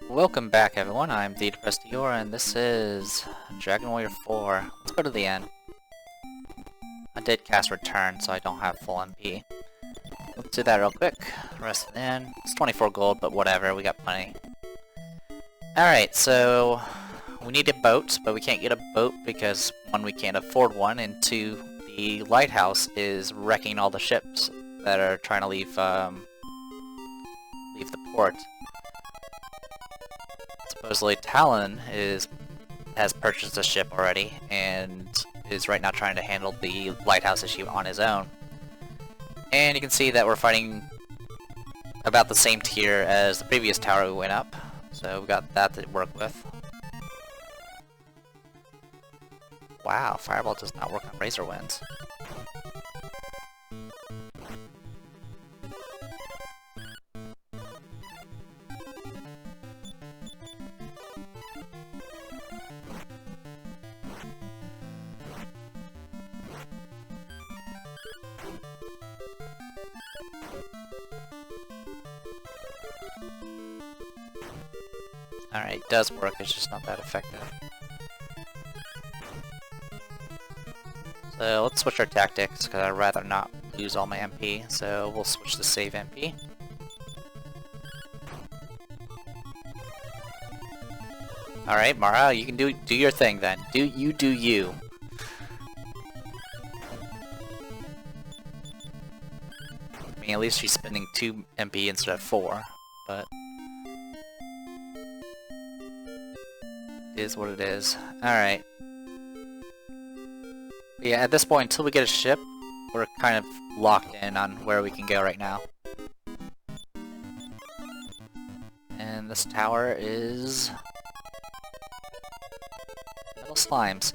Welcome back, everyone. I'm the Depressed Eeyore, and this is Dragon Warrior 4. Let's go to the end. I did cast Return, so I don't have full MP. Let's do that real quick. Rest it in. It's 24 gold, but whatever, we got plenty. Alright, so we need a boat, but we can't get a boat because, one, we can't afford one, and two, the lighthouse is wrecking all the ships that are trying to leave the port. Supposedly Talon has purchased a ship already and is right now trying to handle the lighthouse issue on his own. And you can see that we're fighting about the same tier as the previous tower we went up, so we got that to work with. Wow, Fireball does not work on Razor Winds. Alright, it does work, it's just not that effective. So let's switch our tactics, because I'd rather not lose all my MP, so we'll switch to save MP. Alright, Mara, you can do your thing then. Do you. I mean, at least she's spending 2 MP instead of 4, but it is what it is. Alright. Yeah, at this point, until we get a ship, we're kind of locked in on where we can go right now. And this tower is Metal Slimes.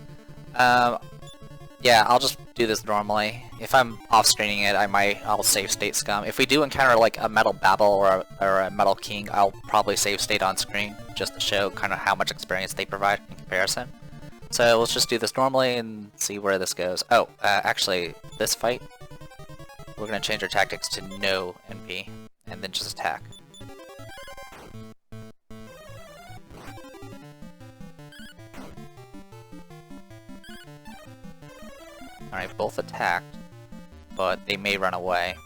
Yeah, I'll just do this normally. If I'm off-screening it, I'll save state scum. If we do encounter like a Metal Babel or a Metal King, I'll probably save state on screen just to show kind of how much experience they provide in comparison. So let's just do this normally and see where this goes. Oh, actually, this fight, we're gonna change our tactics to no NP and then just attack. Alright, both attacked, but they may run away.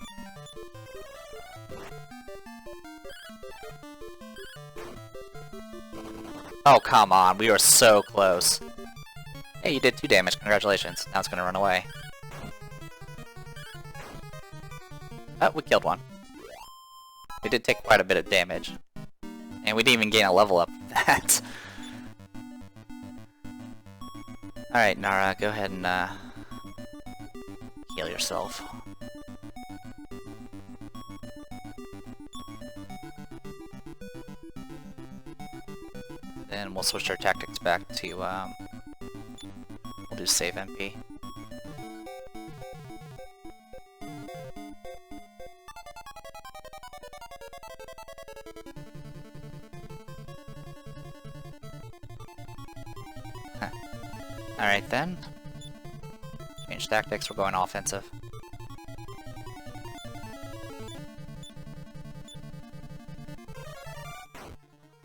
Oh, come on, we were so close. Hey, you did 2 damage, congratulations. Now it's gonna run away. Oh, we killed one. We did take quite a bit of damage. And we didn't even gain a level up for that. Alright, Nara, go ahead and heal yourself. Then we'll switch our tactics back to, we'll do save MP. Alright then. Change tactics, we're going offensive.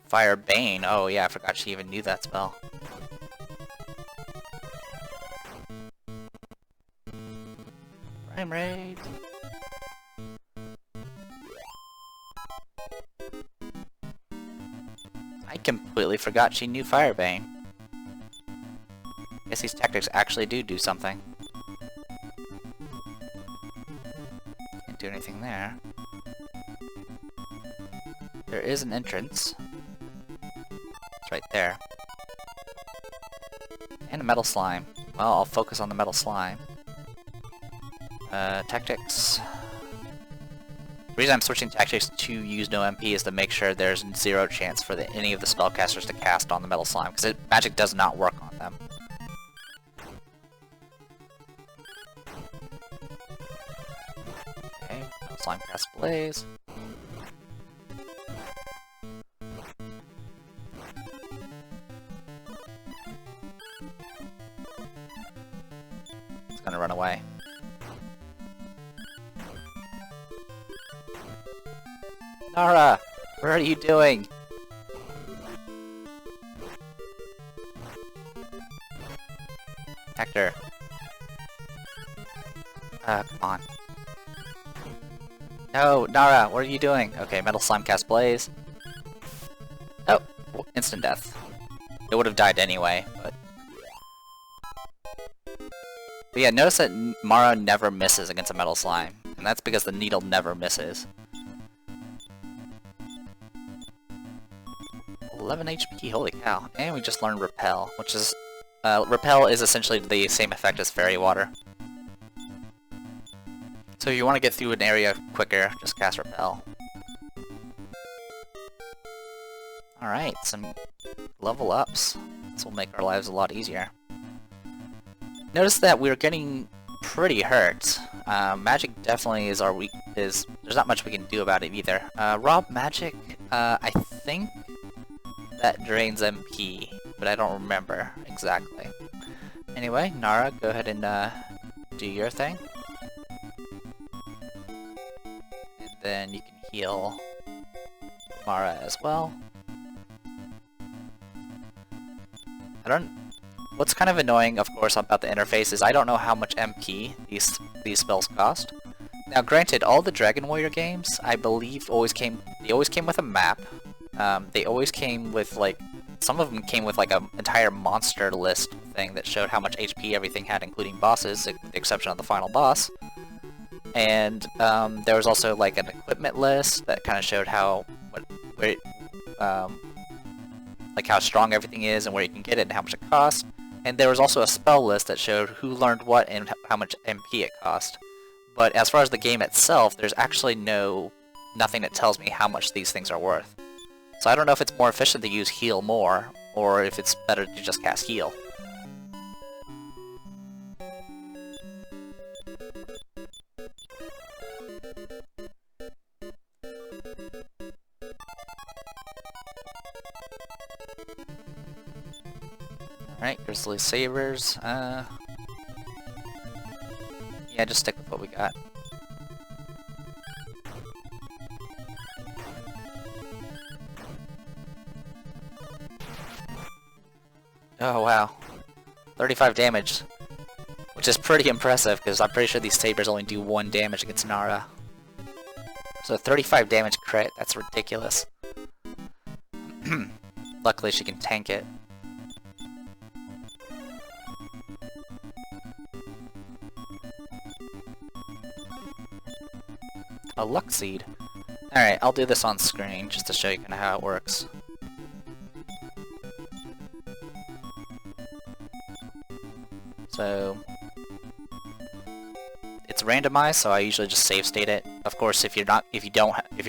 Fire Bane, oh yeah, I forgot she even knew that spell. Frame rate. I completely forgot she knew Fire Bane. Guess these tactics actually do something. Can't do anything there. There is an entrance. It's right there. And a Metal Slime. Well, I'll focus on the Metal Slime. Tactics. The reason I'm switching tactics to use no MP is to make sure there's 0 chance for any of the spellcasters to cast on the Metal Slime, because magic does not work on them. Okay, Metal Slime cast Blaze. It's gonna run away. Nara! What are you doing? Hector. Come on. No, Nara, what are you doing? Okay, Metal Slime cast Blaze. Oh, instant death. It would have died anyway, but... But yeah, notice that Mara never misses against a Metal Slime, and that's because the needle never misses. 11 HP, holy cow. And we just learned Repel, which is... Repel is essentially the same effect as Fairy Water. So if you want to get through an area quicker, just cast Repel. Alright, some level ups. This will make our lives a lot easier. Notice that we're getting pretty hurt. Magic definitely is our weak... there's not much we can do about it either. Rob Magic, I think that drains MP, but I don't remember exactly. Anyway, Nara, go ahead and do your thing. And then you can heal Mara as well. What's kind of annoying, of course, about the interface is I don't know how much MP these spells cost. Now, granted, all the Dragon Warrior games, I believe, they always came with a map. They always came with, like, some of them came with, like, an entire monster list thing that showed how much HP everything had, including bosses, with the exception of the final boss. And there was also, like, an equipment list that kind of showed how, like how strong everything is and where you can get it and how much it costs. And there was also a spell list that showed who learned what and how much MP it cost. But as far as the game itself, there's actually nothing that tells me how much these things are worth. So I don't know if it's more efficient to use heal more, or if it's better to just cast heal. Alright, Grizzly Sabers, yeah, just stick with what we got. Oh wow, 35 damage, which is pretty impressive because I'm pretty sure these sabers only do 1 damage against Nara. So 35 damage crit, that's ridiculous. Luckily she can tank it. A Luck Seed. Alright, I'll do this on screen just to show you kind of how it works. So it's randomized, so I usually just save state it. Of course, if you're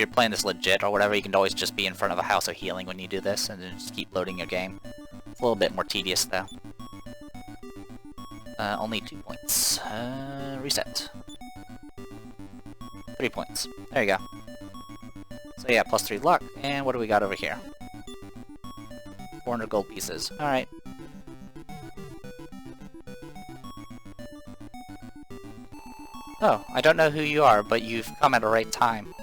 playing this legit or whatever, you can always just be in front of a house of healing when you do this, and then just keep loading your game. It's a little bit more tedious though. Only 2 points. Reset. 3 points. There you go. So yeah, plus 3 luck, and what do we got over here? 400 gold pieces. Alright. Oh, I don't know who you are, but you've come at the right time.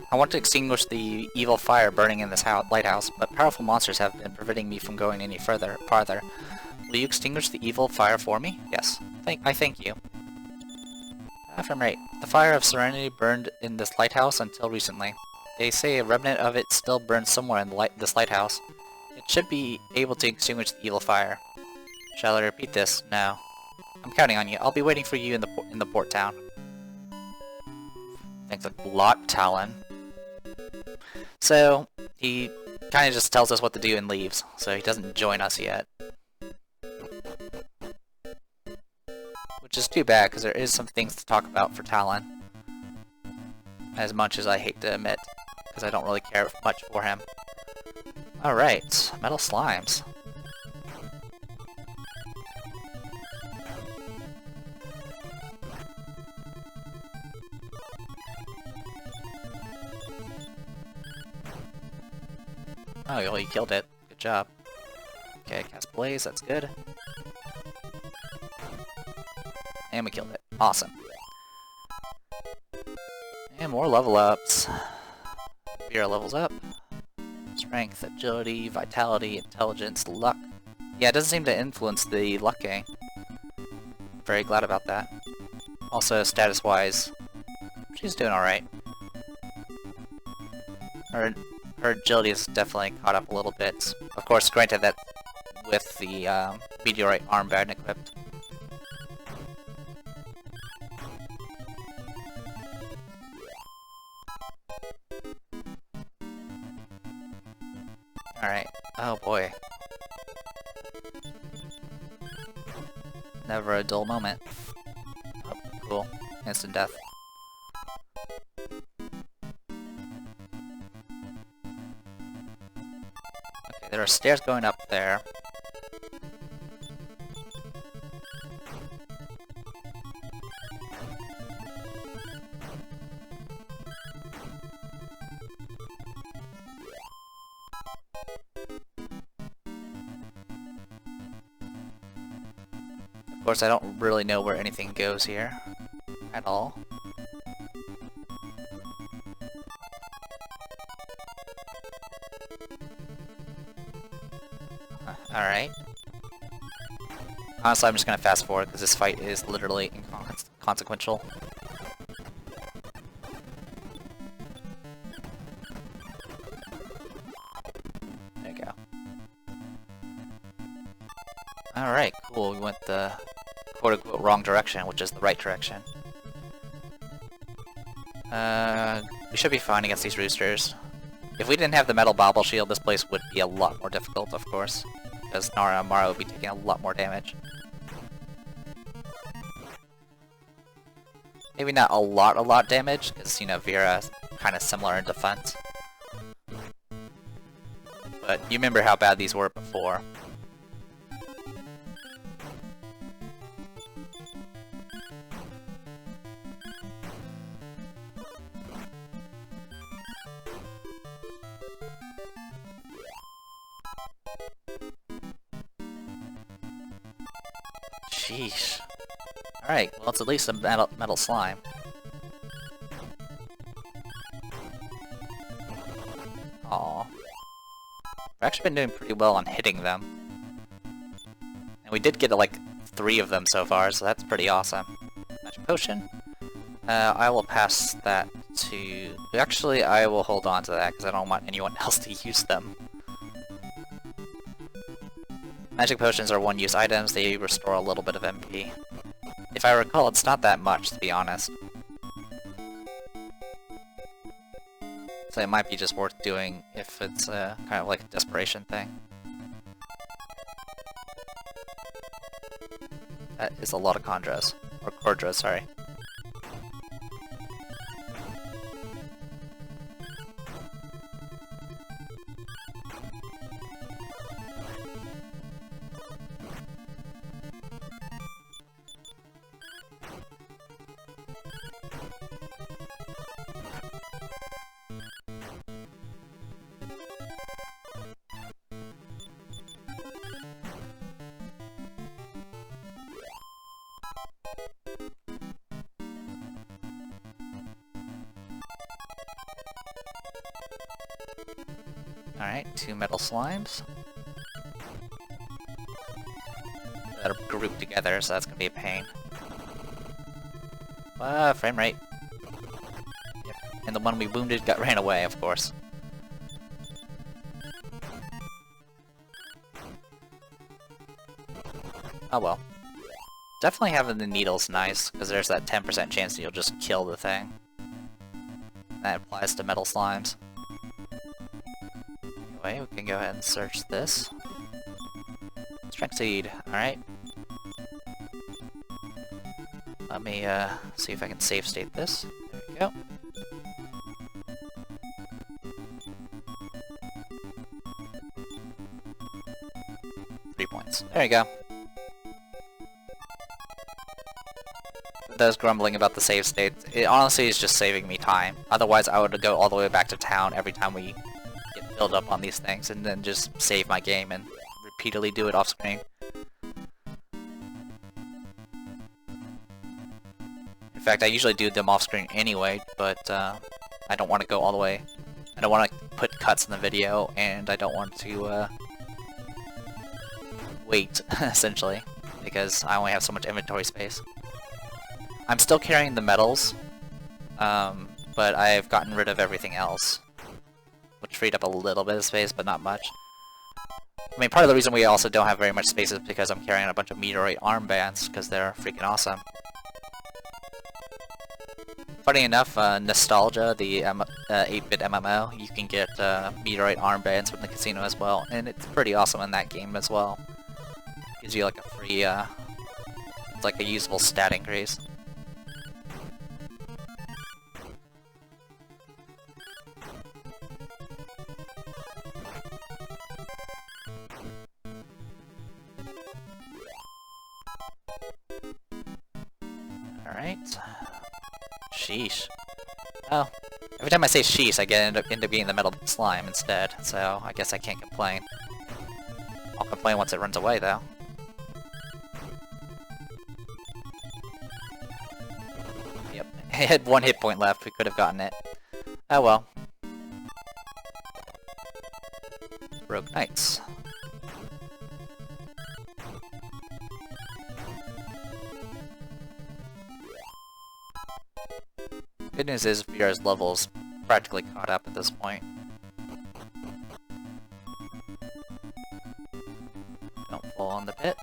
I want to extinguish the evil fire burning in this lighthouse, but powerful monsters have been preventing me from going any farther. Will you extinguish the evil fire for me? Yes. I thank you. From right. The fire of Serenity burned in this lighthouse until recently. They say a remnant of it still burns somewhere in this lighthouse. It should be able to extinguish the evil fire. Shall I repeat this? No. I'm counting on you. I'll be waiting for you in the port town. Thanks a lot, Talon. So, he kind of just tells us what to do and leaves, so he doesn't join us yet. Which is too bad, because there is some things to talk about for Talon. As much as I hate to admit, because I don't really care much for him. Alright, Metal Slimes. Oh, you killed it. Good job. Okay, cast Blaze, that's good. And we killed it. Awesome. And more level ups. Vera levels up. Strength, agility, vitality, intelligence, luck. Yeah, it doesn't seem to influence the luck gain. Very glad about that. Also, status-wise, she's doing alright. Her agility is definitely caught up a little bit. Of course, granted that with the meteorite armband equipped. Alright. Oh boy. Never a dull moment. Oh, cool. Instant death. Okay, there are stairs going up there. Of course, I don't really know where anything goes here at all. Alright. Honestly, I'm just gonna fast forward because this fight is literally inconsequential. There you go. Alright, cool. We went the quote-unquote wrong direction, which is the right direction. We should be fine against these roosters. If we didn't have the metal bobble shield, this place would be a lot more difficult, of course, because Nara and Mara would be taking a lot more damage. Maybe not a lot damage, because, you know, Vera is kind of similar in defense. But you remember how bad these were before. Sheesh. Alright, well it's at least a metal slime. Aww. We've actually been doing pretty well on hitting them. And we did get like 3 of them so far, so that's pretty awesome. Magic potion. I will pass that to... Actually, I will hold on to that because I don't want anyone else to use them. Magic potions are one-use items, they restore a little bit of MP. If I recall, it's not that much, to be honest. So it might be just worth doing if it's kind of like a desperation thing. That is a lot of Chondros. Or Cordros, sorry. Alright, 2 metal slimes. That are grouped together, so that's gonna be a pain. Frame rate. Yep. And the one we wounded ran away, of course. Oh well. Definitely having the needle's nice, because there's that 10% chance that you'll just kill the thing. That applies to metal slimes. Anyway, we can go ahead and search this. Strength seed, alright. Let me see if I can save state this. There we go. Three points. There you go. Those grumbling about the save state, it honestly is just saving me time. Otherwise I would go all the way back to town every time we get build up on these things and then just save my game and repeatedly do it off screen. In fact, I usually do them off screen anyway, but I don't want to go all the way don't want to put cuts in the video, and I don't want to wait, essentially, because I only have so much inventory space. I'm still carrying the medals, but I've gotten rid of everything else, which freed up a little bit of space, but not much. I mean, part of the reason we also don't have very much space is because I'm carrying a bunch of meteorite armbands, because they're freaking awesome. Funny enough, Nostalgia, the 8-bit MMO, you can get meteorite armbands from the casino as well, and it's pretty awesome in that game as well. Gives you like a free, it's like a usable stat increase. Alright. Sheesh. Oh, every time I say sheesh, I end up getting the metal slime instead, so I guess I can't complain. I'll complain once it runs away, though. Yep, it had 1 hit point left, we could have gotten it. Oh well. Rogue Knights. Good news is Vera's level's practically caught up at this point. Don't fall in the pit.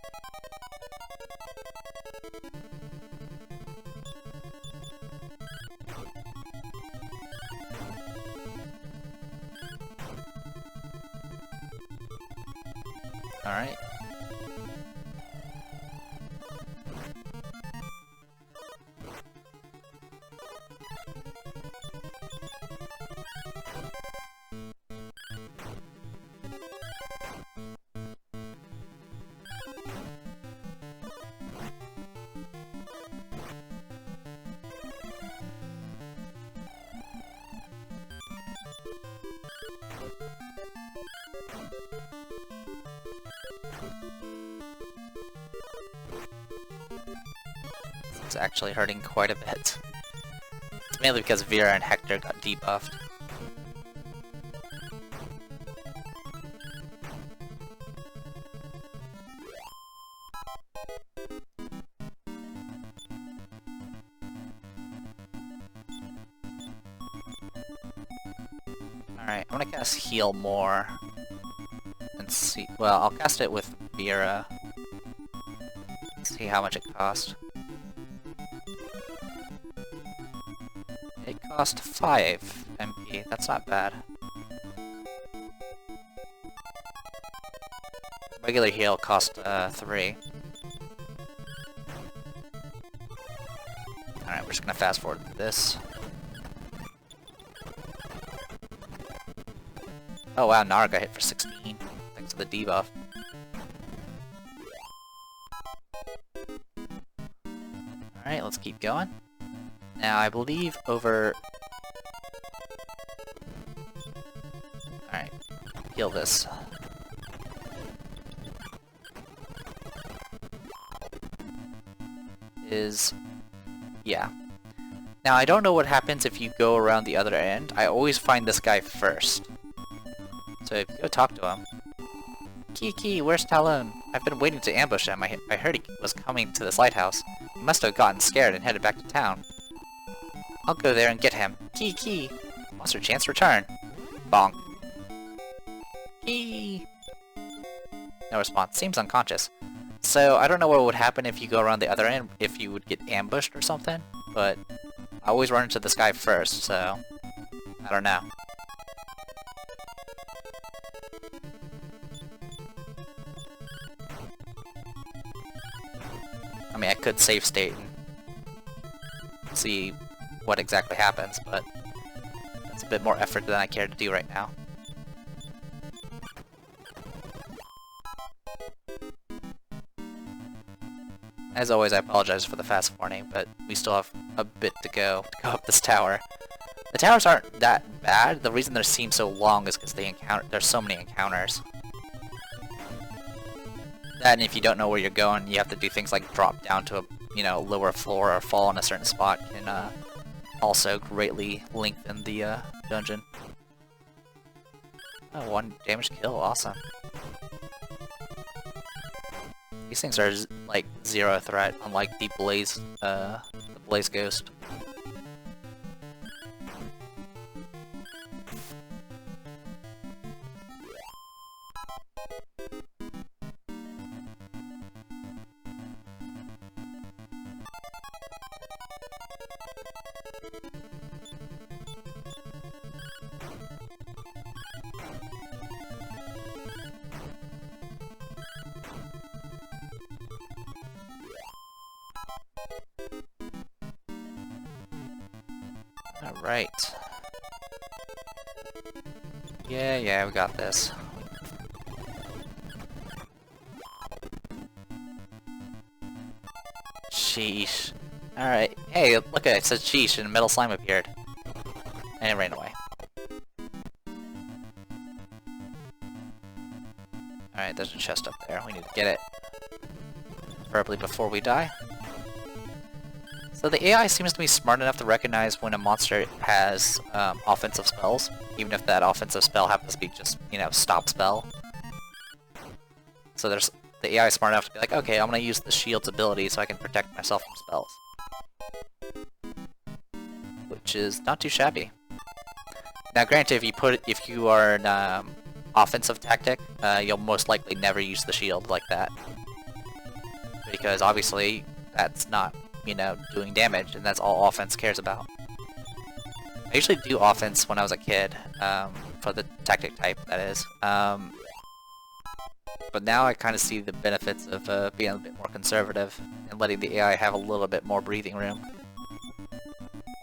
Alright. It's actually hurting quite a bit. It's mainly because Vera and Hector got debuffed. Alright, I'm gonna cast Heal more. And see, well, I'll cast it with Vera. See how much it costs. It cost 5 MP, that's not bad. Regular heal cost 3. Alright, we're just gonna fast forward to this. Oh wow, Nara got hit for 16, thanks to the debuff. Alright, let's keep going. Now, I believe over... Alright, heal this. Yeah. Now, I don't know what happens if you go around the other end. I always find this guy first. So, if you go talk to him... Kiki, where's Talon? I've been waiting to ambush him. I heard he was coming to this lighthouse. He must have gotten scared and headed back to town. I'll go there and get him. Kiki! Monster chance return. Bonk. Kiki! No response. Seems unconscious. So, I don't know what would happen if you go around the other end, if you would get ambushed or something, but I always run into this guy first, so I don't know. I mean, I could save state and see what exactly happens, but that's a bit more effort than I care to do right now. As always, I apologize for the fast warning, but we still have a bit to go up this tower. The towers aren't that bad. The reason they seem so long is because there's so many encounters. That, and if you don't know where you're going, you have to do things like drop down to a, lower floor or fall in a certain spot can also greatly lengthen the dungeon. Oh, 1 damage kill, awesome. These things are like 0 threat, unlike the Blaze Ghost. Alright. Yeah, we got this. Sheesh. Alright. Hey, look at it, it says sheesh and metal slime appeared. And it ran away. Alright, there's a chest up there. We need to get it. Preferably before we die. So the AI seems to be smart enough to recognize when a monster has offensive spells, even if that offensive spell happens to be just, you know, stop spell. So there's the AI is smart enough to be like, okay, I'm gonna use the shield's ability so I can protect myself from spells. Which is not too shabby. Now granted, if you are an offensive tactic, you'll most likely never use the shield like that. Because obviously, that's not, you know, doing damage, and that's all offense cares about. I usually do offense when I was a kid, for the tactic type, that is. But now I kind of see the benefits of being a bit more conservative and letting the AI have a little bit more breathing room.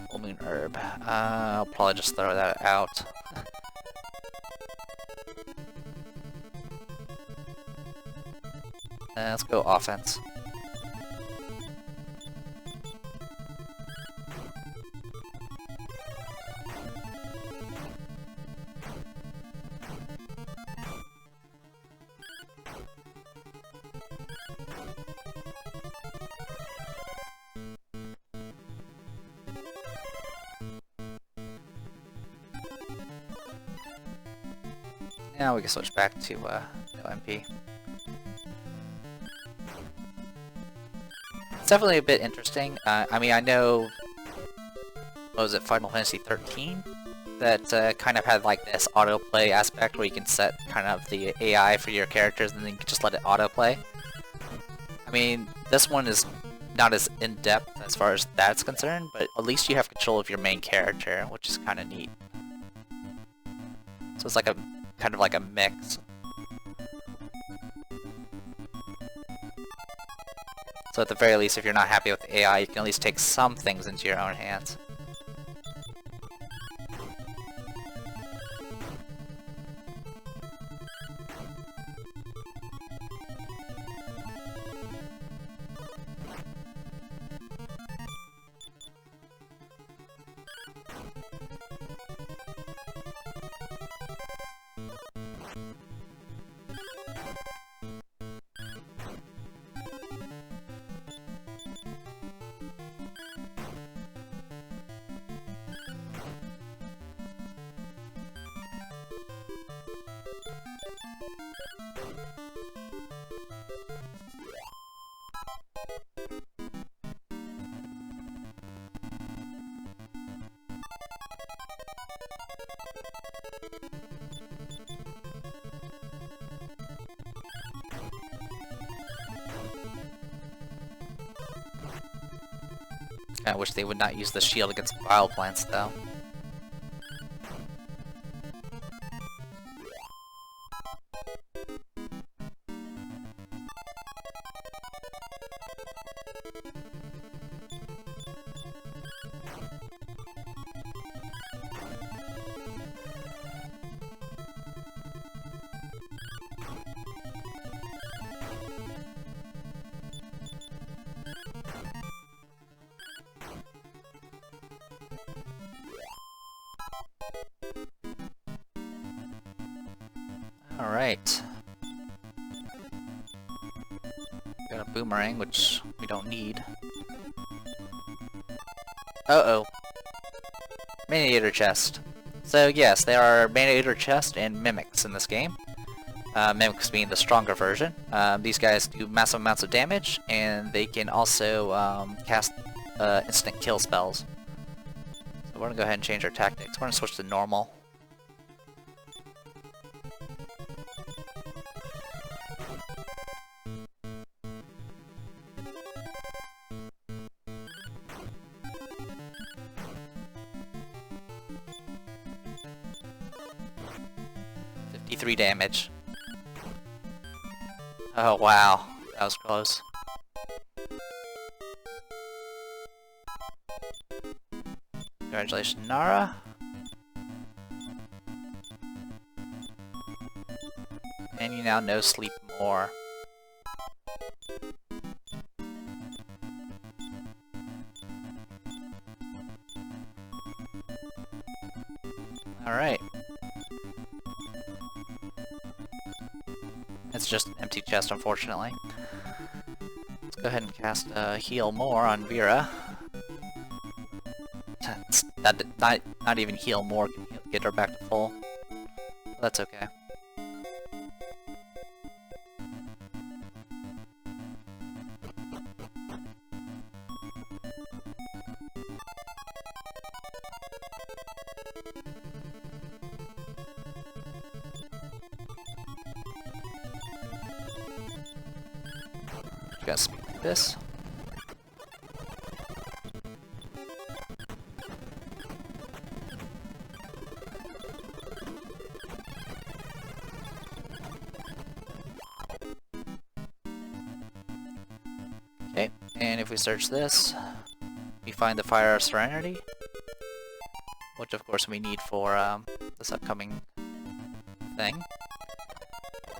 Full Moon Herb. I'll probably just throw that out. Let's go offense. Now we can switch back to no MP. It's definitely a bit interesting. I mean, I know, what was it, Final Fantasy 13? That kind of had like this autoplay aspect where you can set kind of the AI for your characters and then you can just let it autoplay. I mean, this one is not as in-depth as far as that's concerned, but at least you have control of your main character, which is kind of neat. So it's like a kind of like a mix. So at the very least, if you're not happy with the AI, you can at least take some things into your own hands. I wish they would not use the shield against wild plants, though. Alright. Got a boomerang, which we don't need. Uh-oh. Miniator chest. So yes, there are Man-Eater Chest and Mimics in this game. Mimics being the stronger version. These guys do massive amounts of damage, and they can also cast instant kill spells. So we're gonna go ahead and change our tactics. We're gonna switch to normal. .53 damage. Oh wow, that was close. Congratulations, Nara. And you now know Sleep More. Alright. It's just an empty chest, unfortunately. Let's go ahead and cast Heal More on Vera. Not even Heal More can get her back to full. But that's okay. Gotta speed through this. Okay, and if we search this, we find the Fire of Serenity, which of course we need for this upcoming thing.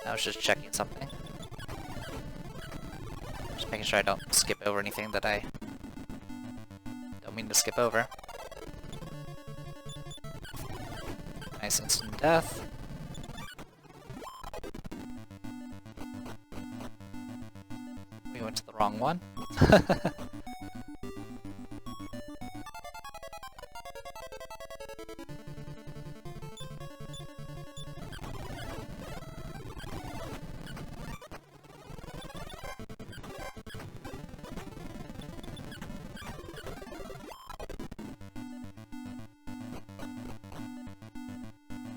I was just checking something. Just making sure I don't skip over anything that I don't mean to skip over. Nice instant death. We went to the wrong one.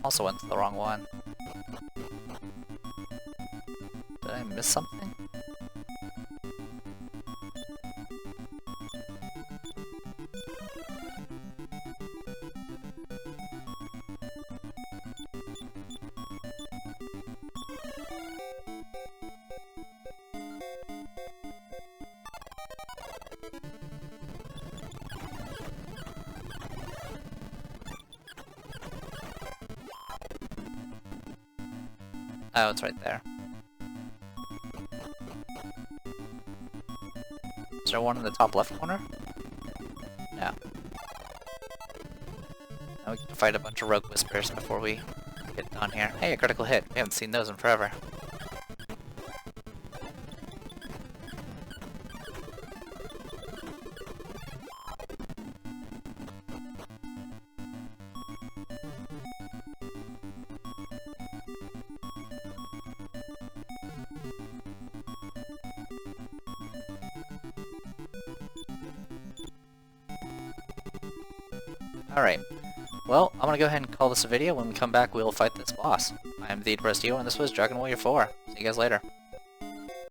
Also went to the wrong one. Did I miss something? Oh, it's right there. Is there one in the top left corner? No. Now we can fight a bunch of rogue whispers before we get done here. Hey, a critical hit. We haven't seen those in forever. Alright, well, I'm gonna go ahead and call this a video. When we come back, we'll fight this boss. I am the Depressed Eo, and this was Dragon Warrior 4. See you guys later.